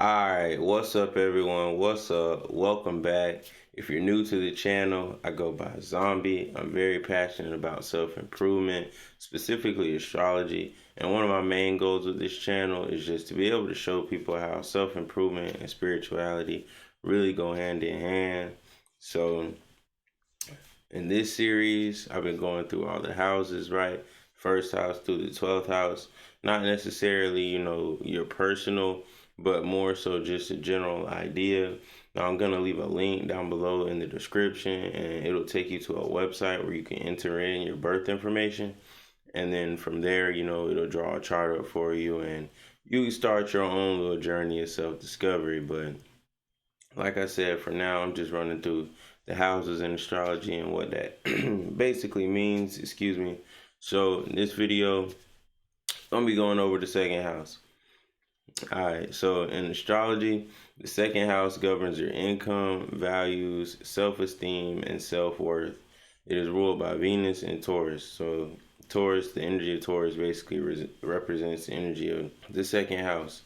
Alright, what's up everyone? What's up? Welcome back. If you're new to the channel, I go by Zombie. I'm very passionate about self-improvement, specifically astrology. And one of my main goals with this channel is just to be able to show people how self-improvement and spirituality really go hand in hand. So in this series, I've been going through all the houses, right? First house through the 12th house. Not necessarily, your personal, but more so just a general idea. Now, I'm going to leave a link down below in the description, and it'll take you to a website where you can enter in your birth information. And then from there, it'll draw a chart up for you, and you can start your own little journey of self discovery. But like I said, for now, I'm just running through the houses in astrology and what that basically means. Excuse me. So in this video, I'm gonna be going over the second house. All right. So in astrology, the second house governs your income, values, self-esteem, and self-worth. It is ruled by Venus and Taurus. So Taurus, the energy of Taurus, basically represents the energy of the second house.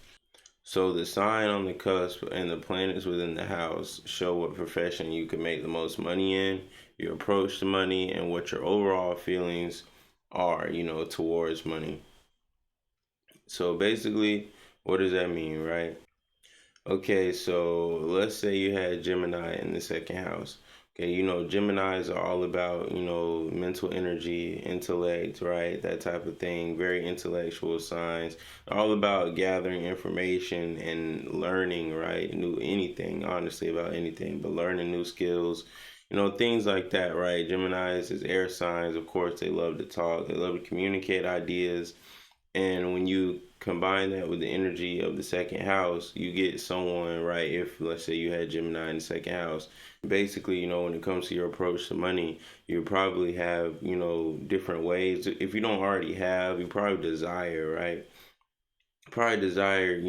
So the sign on the cusp and the planets within the house show what profession you can make the most money in, your approach to money, and what your overall feelings are, towards money. So basically, what does that mean, right? Okay, so let's say you had Gemini in the second house. Okay, Geminis are all about, mental energy, intellect, right? That type of thing. Very intellectual signs. All about gathering information and learning, right? New anything, honestly, about anything, but learning new skills, things like that, right? Geminis is air signs. Of course, they love to talk, they love to communicate ideas. And when you combine that with the energy of the second house, you get someone, right? If let's say you had Gemini in the second house, basically, when it comes to your approach to money, you probably have, different ways. If you don't already have, you probably desire, right? Probably desire,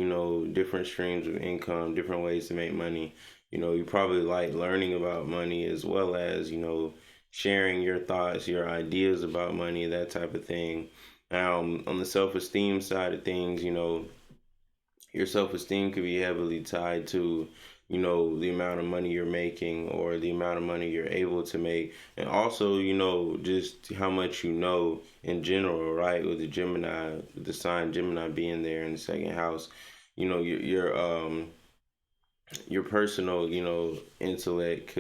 different streams of income, different ways to make money. You probably like learning about money as well as, sharing your thoughts, your ideas about money, that type of thing. Now, on the self-esteem side of things, your self-esteem could be heavily tied to, the amount of money you're making or the amount of money you're able to make. And also, just how much you know in general, right? With the Gemini, the sign Gemini being there in the second house, your personal, intellect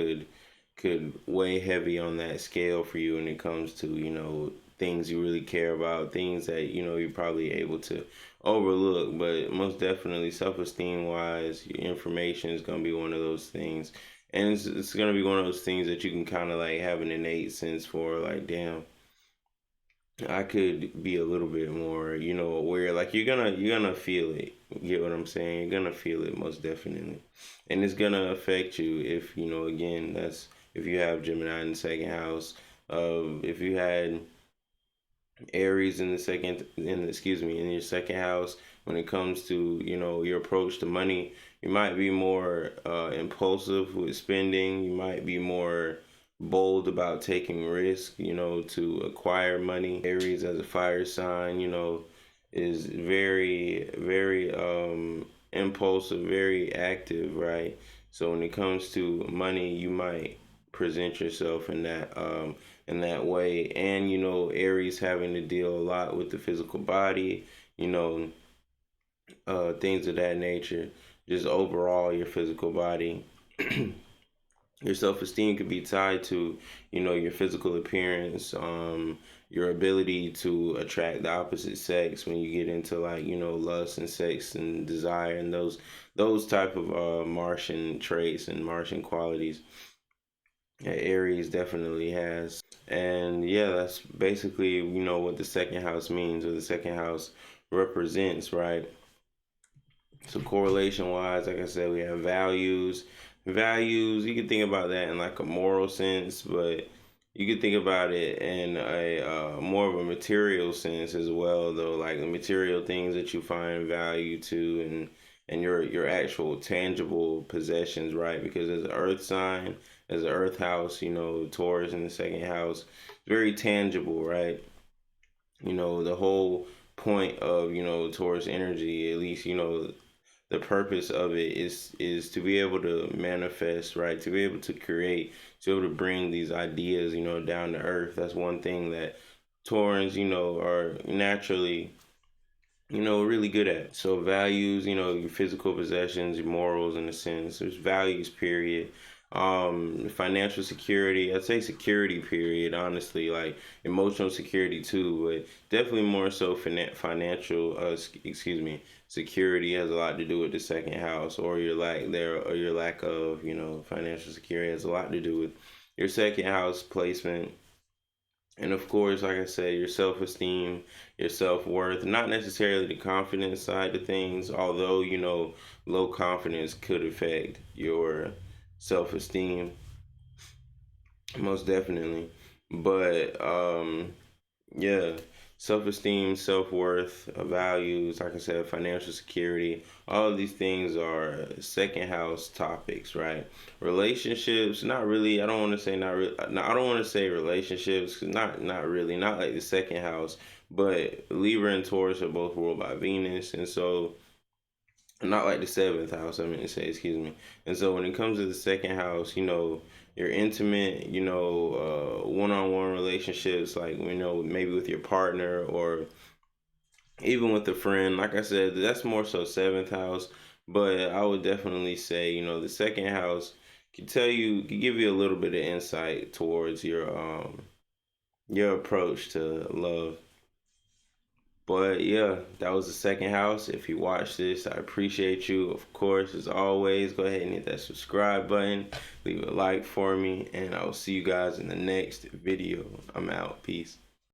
could weigh heavy on that scale for you when it comes to, things you really care about, things that, you're probably able to overlook. But most definitely, self-esteem wise, your information is going to be one of those things. And it's going to be one of those things that you can kind of like have an innate sense for, like, damn, I could be a little bit more, aware. Like you're gonna feel it. You get what I'm saying? You're gonna feel it most definitely, and it's gonna affect you if Again, that's if you have Gemini in the second house. If you had Aries in the in your second house, when it comes to your approach to money, you might be more impulsive with spending. You might be more bold about taking risk, to acquire money. Aries as a fire sign, is very, very impulsive, very active, right? So when it comes to money, you might present yourself in that way. And Aries having to deal a lot with the physical body, you know, things of that nature. Just overall, your physical body. Your self-esteem could be tied to your physical appearance, your ability to attract the opposite sex when you get into like lust and sex and desire and those type of Martian traits and Martian qualities that Aries definitely has. And yeah, that's basically what the second house means, or the second house represents, right? So correlation wise, like I said, we have values. Values, you can think about that in like a moral sense, but you can think about it in a more of a material sense as well, though, like the material things that you find value to, and your actual tangible possessions, right? Because as an earth sign, as an earth house, Taurus in the second house, very tangible, right? The whole point of Taurus energy, at least the purpose of it is to be able to manifest, right? To be able to create, to be able to bring these ideas, down to earth. That's one thing that Taurans, are naturally, really good at. So values, your physical possessions, your morals, in a sense. There's values, period. Financial security. I'd say security, period. Honestly, like emotional security too, but definitely more so financial. Excuse me. Security has a lot to do with the second house, or your lack of, financial security has a lot to do with your second house placement. And of course, like I said, your self esteem, your self worth, not necessarily the confidence side of things, although, low confidence could affect your self esteem, most definitely. But yeah, self esteem, self worth, values, like I said, financial security, all of these things are second house topics, right? Relationships, not really. I don't want to say not really. No, I don't want to say relationships, 'cause not really, not like the second house. But Libra and Taurus are both ruled by Venus, and so not like the seventh house, I meant to say, excuse me. And so when it comes to the second house, your intimate, one-on-one relationships, like, maybe with your partner or even with a friend. Like I said, that's more so seventh house. But I would definitely say, the second house can give you a little bit of insight towards your approach to love. But yeah, that was the second house. If you watched this, I appreciate you. Of course, as always, go ahead and hit that subscribe button. Leave a like for me, and I will see you guys in the next video. I'm out. Peace.